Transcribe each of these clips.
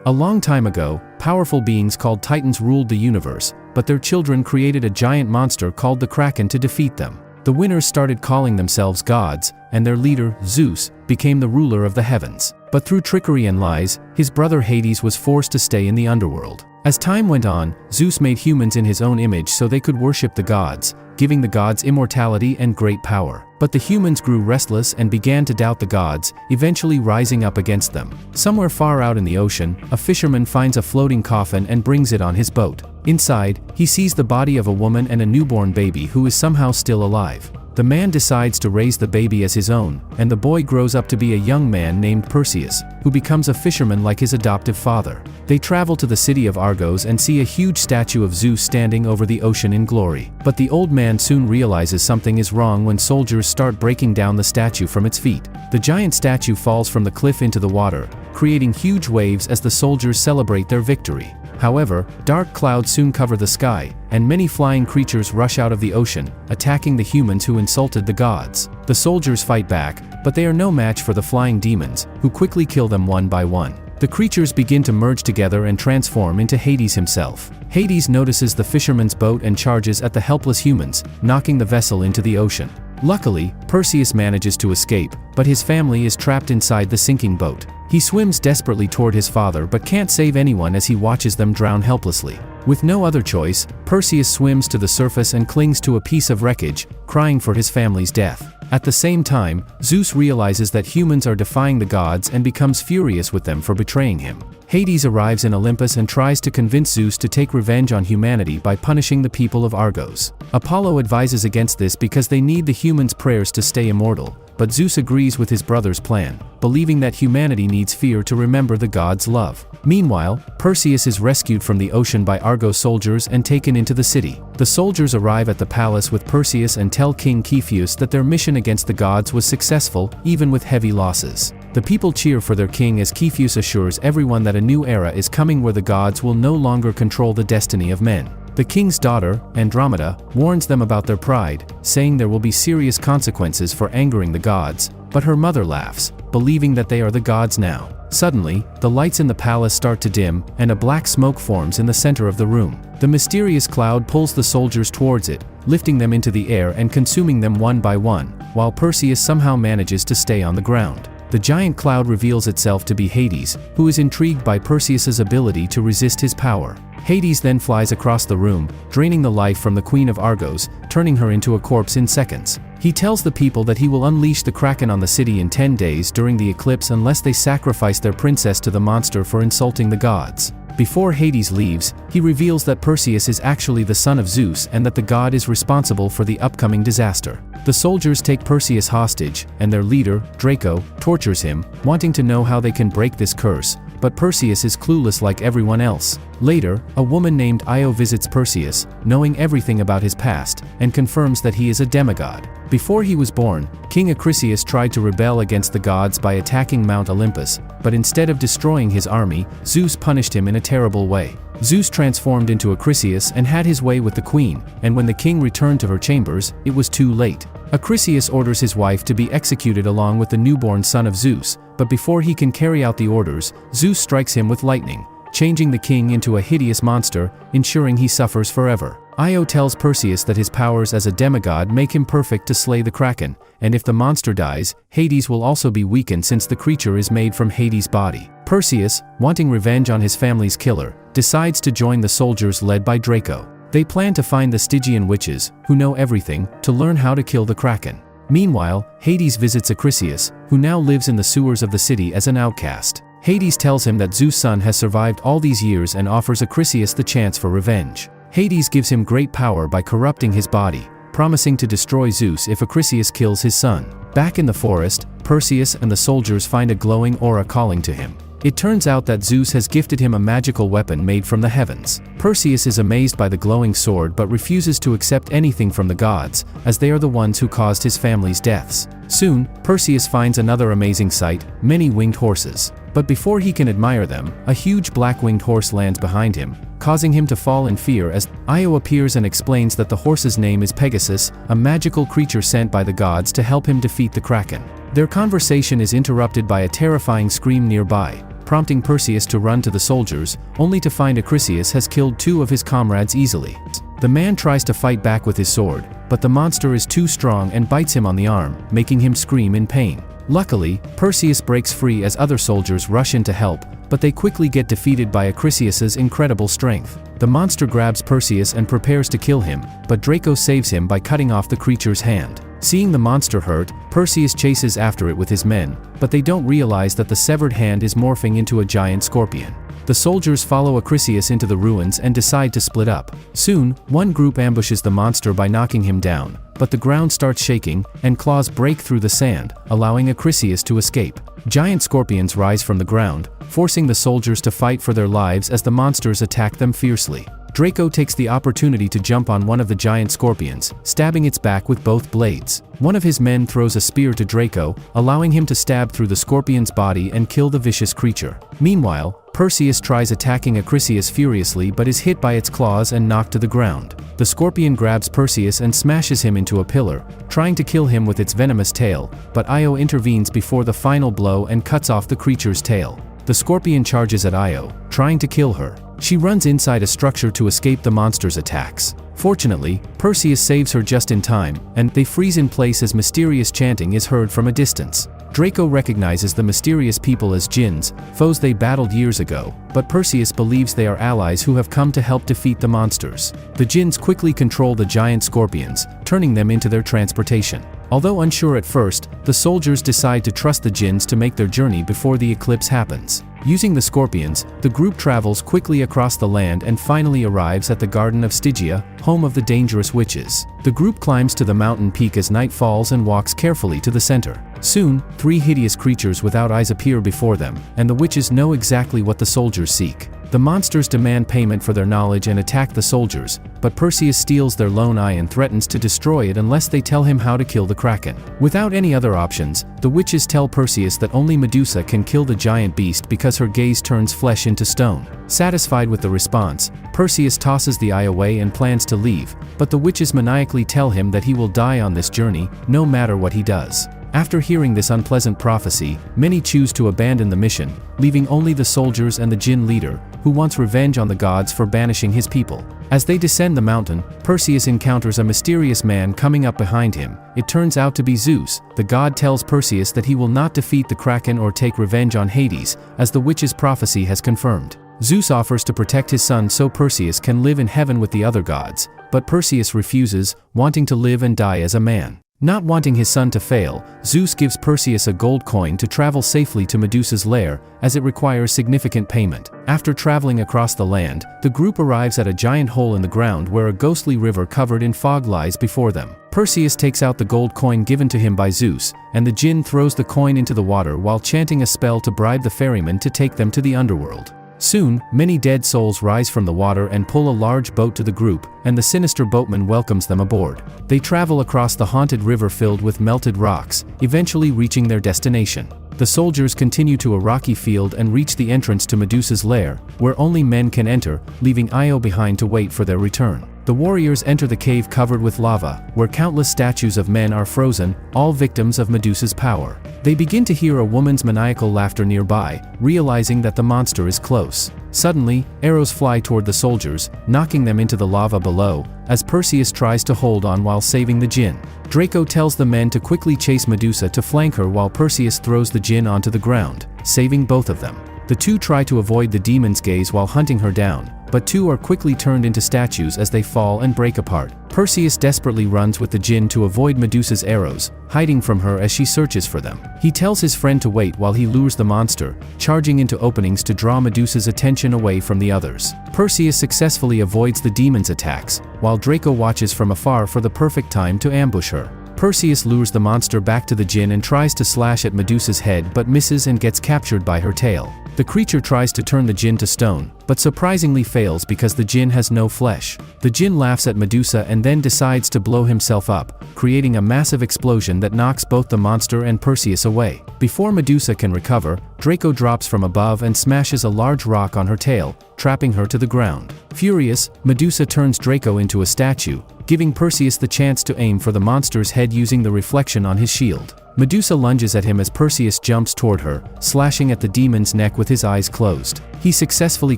A long time ago, powerful beings called Titans ruled the universe, but their children created a giant monster called the Kraken to defeat them. The winners started calling themselves gods, and their leader, Zeus, became the ruler of the heavens. But through trickery and lies, his brother Hades was forced to stay in the underworld. As time went on, Zeus made humans in his own image so they could worship the gods, giving the gods immortality and great power. But the humans grew restless and began to doubt the gods, eventually rising up against them. Somewhere far out in the ocean, a fisherman finds a floating coffin and brings it on his boat. Inside, he sees the body of a woman and a newborn baby who is somehow still alive. The man decides to raise the baby as his own, and the boy grows up to be a young man named Perseus, who becomes a fisherman like his adoptive father. They travel to the city of Argos and see a huge statue of Zeus standing over the ocean in glory. But the old man soon realizes something is wrong when soldiers start breaking down the statue from its feet. The giant statue falls from the cliff into the water, creating huge waves as the soldiers celebrate their victory. However, dark clouds soon cover the sky, and many flying creatures rush out of the ocean, attacking the humans who insulted the gods. The soldiers fight back, but they are no match for the flying demons, who quickly kill them one by one. The creatures begin to merge together and transform into Hades himself. Hades notices the fisherman's boat and charges at the helpless humans, knocking the vessel into the ocean. Luckily, Perseus manages to escape, but his family is trapped inside the sinking boat. He swims desperately toward his father but can't save anyone as he watches them drown helplessly. With no other choice, Perseus swims to the surface and clings to a piece of wreckage, crying for his family's death. At the same time, Zeus realizes that humans are defying the gods and becomes furious with them for betraying him. Hades arrives in Olympus and tries to convince Zeus to take revenge on humanity by punishing the people of Argos. Apollo advises against this because they need the humans' prayers to stay immortal, but Zeus agrees with his brother's plan, believing that humanity needs fear to remember the gods' love. Meanwhile, Perseus is rescued from the ocean by Argos soldiers and taken into the city. The soldiers arrive at the palace with Perseus and tell King Cepheus that their mission against the gods was successful, even with heavy losses. The people cheer for their king as Cepheus assures everyone that a new era is coming where the gods will no longer control the destiny of men. The king's daughter, Andromeda, warns them about their pride, saying there will be serious consequences for angering the gods, but her mother laughs, believing that they are the gods now. Suddenly, the lights in the palace start to dim, and a black smoke forms in the center of the room. The mysterious cloud pulls the soldiers towards it, lifting them into the air and consuming them one by one, while Perseus somehow manages to stay on the ground. The giant cloud reveals itself to be Hades, who is intrigued by Perseus's ability to resist his power. Hades then flies across the room, draining the life from the Queen of Argos, turning her into a corpse in seconds. He tells the people that he will unleash the Kraken on the city in 10 days during the eclipse unless they sacrifice their princess to the monster for insulting the gods. Before Hades leaves, he reveals that Perseus is actually the son of Zeus and that the god is responsible for the upcoming disaster. The soldiers take Perseus hostage, and their leader, Draco, tortures him, wanting to know how they can break this curse, but Perseus is clueless like everyone else. Later, a woman named Io visits Perseus, knowing everything about his past, and confirms that he is a demigod. Before he was born, King Acrisius tried to rebel against the gods by attacking Mount Olympus, but instead of destroying his army, Zeus punished him in a terrible way. Zeus transformed into Acrisius and had his way with the queen, and when the king returned to her chambers, it was too late. Acrisius orders his wife to be executed along with the newborn son of Zeus, but before he can carry out the orders, Zeus strikes him with lightning, changing the king into a hideous monster, ensuring he suffers forever. Io tells Perseus that his powers as a demigod make him perfect to slay the Kraken, and if the monster dies, Hades will also be weakened since the creature is made from Hades' body. Perseus, wanting revenge on his family's killer, decides to join the soldiers led by Draco. They plan to find the Stygian witches, who know everything, to learn how to kill the Kraken. Meanwhile, Hades visits Acrisius, who now lives in the sewers of the city as an outcast. Hades tells him that Zeus' son has survived all these years and offers Acrisius the chance for revenge. Hades gives him great power by corrupting his body, promising to destroy Zeus if Acrisius kills his son. Back in the forest, Perseus and the soldiers find a glowing aura calling to him. It turns out that Zeus has gifted him a magical weapon made from the heavens. Perseus is amazed by the glowing sword but refuses to accept anything from the gods, as they are the ones who caused his family's deaths. Soon, Perseus finds another amazing sight, many winged horses. But before he can admire them, a huge black-winged horse lands behind him, causing him to fall in fear as Io appears and explains that the horse's name is Pegasus, a magical creature sent by the gods to help him defeat the Kraken. Their conversation is interrupted by a terrifying scream nearby. prompting Perseus to run to the soldiers, only to find Acrisius has killed 2 of his comrades easily. The man tries to fight back with his sword, but the monster is too strong and bites him on the arm, making him scream in pain. Luckily, Perseus breaks free as other soldiers rush in to help, but they quickly get defeated by Acrisius's incredible strength. The monster grabs Perseus and prepares to kill him, but Draco saves him by cutting off the creature's hand. Seeing the monster hurt, Perseus chases after it with his men, but they don't realize that the severed hand is morphing into a giant scorpion. The soldiers follow Acrisius into the ruins and decide to split up. Soon, one group ambushes the monster by knocking him down, but the ground starts shaking, and claws break through the sand, allowing Acrisius to escape. Giant scorpions rise from the ground, forcing the soldiers to fight for their lives as the monsters attack them fiercely. Draco takes the opportunity to jump on one of the giant scorpions, stabbing its back with both blades. One of his men throws a spear to Draco, allowing him to stab through the scorpion's body and kill the vicious creature. Meanwhile, Perseus tries attacking Acrisius furiously but is hit by its claws and knocked to the ground. The scorpion grabs Perseus and smashes him into a pillar, trying to kill him with its venomous tail, but Io intervenes before the final blow and cuts off the creature's tail. The scorpion charges at Io, trying to kill her. She runs inside a structure to escape the monster's attacks. Fortunately, Perseus saves her just in time, and they freeze in place as mysterious chanting is heard from a distance. Draco recognizes the mysterious people as jinns, foes they battled years ago, but Perseus believes they are allies who have come to help defeat the monsters. The jinns quickly control the giant scorpions, turning them into their transportation. Although unsure at first, the soldiers decide to trust the jinns to make their journey before the eclipse happens. Using the scorpions, the group travels quickly across the land and finally arrives at the Garden of Stygia, home of the dangerous witches. The group climbs to the mountain peak as night falls and walks carefully to the center. Soon, 3 hideous creatures without eyes appear before them, and the witches know exactly what the soldiers seek. The monsters demand payment for their knowledge and attack the soldiers, but Perseus steals their lone eye and threatens to destroy it unless they tell him how to kill the Kraken. Without any other options, the witches tell Perseus that only Medusa can kill the giant beast because her gaze turns flesh into stone. Satisfied with the response, Perseus tosses the eye away and plans to leave, but the witches maniacally tell him that he will die on this journey, no matter what he does. After hearing this unpleasant prophecy, many choose to abandon the mission, leaving only the soldiers and the Jinn leader, who wants revenge on the gods for banishing his people. As they descend the mountain, Perseus encounters a mysterious man coming up behind him. It turns out to be Zeus. The god tells Perseus that he will not defeat the Kraken or take revenge on Hades, as the witch's prophecy has confirmed. Zeus offers to protect his son so Perseus can live in heaven with the other gods, but Perseus refuses, wanting to live and die as a man. Not wanting his son to fail, Zeus gives Perseus a gold coin to travel safely to Medusa's lair, as it requires significant payment. After traveling across the land, the group arrives at a giant hole in the ground where a ghostly river covered in fog lies before them. Perseus takes out the gold coin given to him by Zeus, and the Jinn throws the coin into the water while chanting a spell to bribe the ferryman to take them to the underworld. Soon, many dead souls rise from the water and pull a large boat to the group, and the sinister boatman welcomes them aboard. They travel across the haunted river filled with melted rocks, eventually reaching their destination. The soldiers continue to a rocky field and reach the entrance to Medusa's lair, where only men can enter, leaving Io behind to wait for their return. The warriors enter the cave covered with lava, where countless statues of men are frozen, all victims of Medusa's power. They begin to hear a woman's maniacal laughter nearby, realizing that the monster is close. Suddenly, arrows fly toward the soldiers, knocking them into the lava below, as Perseus tries to hold on while saving the Jinn. Draco tells the men to quickly chase Medusa to flank her while Perseus throws the Jinn onto the ground, saving both of them. The two try to avoid the demon's gaze while hunting her down, but 2 are quickly turned into statues as they fall and break apart. Perseus desperately runs with the Jinn to avoid Medusa's arrows, hiding from her as she searches for them. He tells his friend to wait while he lures the monster, charging into openings to draw Medusa's attention away from the others. Perseus successfully avoids the demon's attacks, while Draco watches from afar for the perfect time to ambush her. Perseus lures the monster back to the Jinn and tries to slash at Medusa's head but misses and gets captured by her tail. The creature tries to turn the Jinn to stone, but surprisingly fails because the Jinn has no flesh. The Jinn laughs at Medusa and then decides to blow himself up, creating a massive explosion that knocks both the monster and Perseus away. Before Medusa can recover, Draco drops from above and smashes a large rock on her tail, trapping her to the ground. Furious, Medusa turns Draco into a statue, giving Perseus the chance to aim for the monster's head using the reflection on his shield. Medusa lunges at him as Perseus jumps toward her, slashing at the demon's neck with his eyes closed. He successfully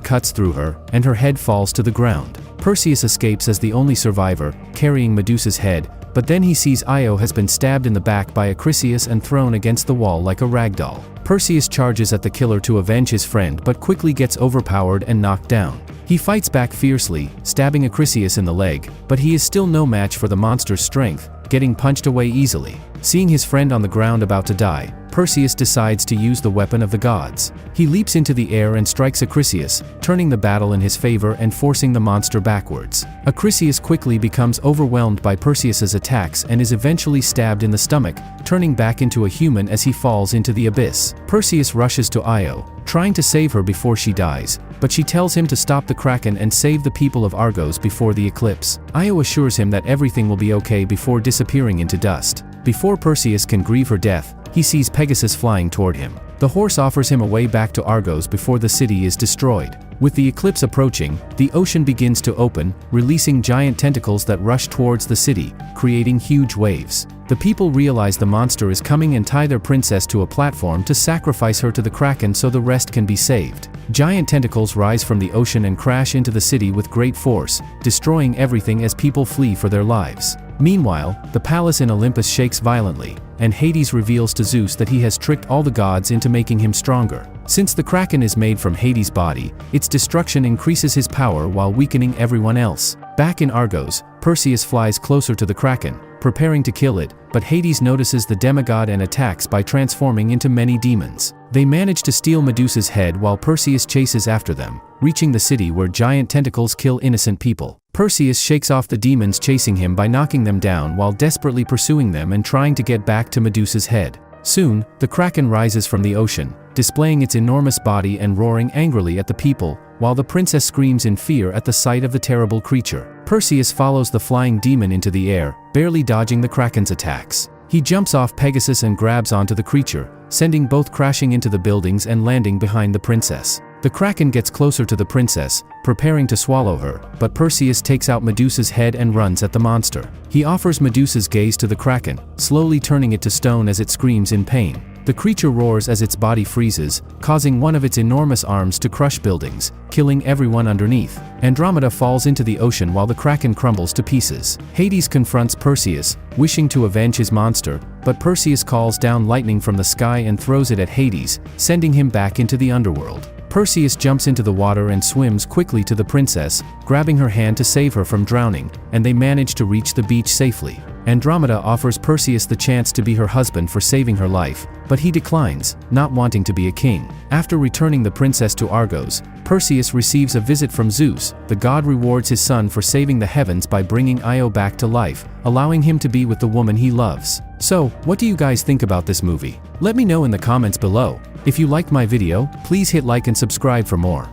cuts through her, and her head falls to the ground. Perseus escapes as the only survivor, carrying Medusa's head, but then he sees Io has been stabbed in the back by Acrisius and thrown against the wall like a ragdoll. Perseus charges at the killer to avenge his friend but quickly gets overpowered and knocked down. He fights back fiercely, stabbing Acrisius in the leg, but he is still no match for the monster's strength, getting punched away easily. Seeing his friend on the ground about to die, Perseus decides to use the weapon of the gods. He leaps into the air and strikes Acrisius, turning the battle in his favor and forcing the monster backwards. Acrisius quickly becomes overwhelmed by Perseus's attacks and is eventually stabbed in the stomach, turning back into a human as he falls into the abyss. Perseus rushes to Io, trying to save her before she dies, but she tells him to stop the Kraken and save the people of Argos before the eclipse. Io assures him that everything will be okay before disappearing into dust. Before Perseus can grieve her death, he sees Pegasus flying toward him. The horse offers him a way back to Argos before the city is destroyed. With the eclipse approaching, the ocean begins to open, releasing giant tentacles that rush towards the city, creating huge waves. The people realize the monster is coming and tie their princess to a platform to sacrifice her to the Kraken so the rest can be saved. Giant tentacles rise from the ocean and crash into the city with great force, destroying everything as people flee for their lives. Meanwhile, the palace in Olympus shakes violently, and Hades reveals to Zeus that he has tricked all the gods into making him stronger. Since the Kraken is made from Hades' body, its destruction increases his power while weakening everyone else. Back in Argos, Perseus flies closer to the Kraken, preparing to kill it, but Hades notices the demigod and attacks by transforming into many demons. They manage to steal Medusa's head while Perseus chases after them, reaching the city where giant tentacles kill innocent people. Perseus shakes off the demons chasing him by knocking them down while desperately pursuing them and trying to get back to Medusa's head. Soon, the Kraken rises from the ocean, displaying its enormous body and roaring angrily at the people, while the princess screams in fear at the sight of the terrible creature. Perseus follows the flying demon into the air, barely dodging the Kraken's attacks. He jumps off Pegasus and grabs onto the creature, sending both crashing into the buildings and landing behind the princess. The Kraken gets closer to the princess, preparing to swallow her, but Perseus takes out Medusa's head and runs at the monster. He offers Medusa's gaze to the Kraken, slowly turning it to stone as it screams in pain. The creature roars as its body freezes, causing one of its enormous arms to crush buildings, killing everyone underneath. Andromeda falls into the ocean while the Kraken crumbles to pieces. Hades confronts Perseus, wishing to avenge his monster, but Perseus calls down lightning from the sky and throws it at Hades, sending him back into the underworld. Perseus jumps into the water and swims quickly to the princess, grabbing her hand to save her from drowning, and they manage to reach the beach safely. Andromeda offers Perseus the chance to be her husband for saving her life, but he declines, not wanting to be a king. After returning the princess to Argos, Perseus receives a visit from Zeus. The god rewards his son for saving the heavens by bringing Io back to life, allowing him to be with the woman he loves. So, what do you guys think about this movie? Let me know in the comments below. If you liked my video, please hit like and subscribe for more.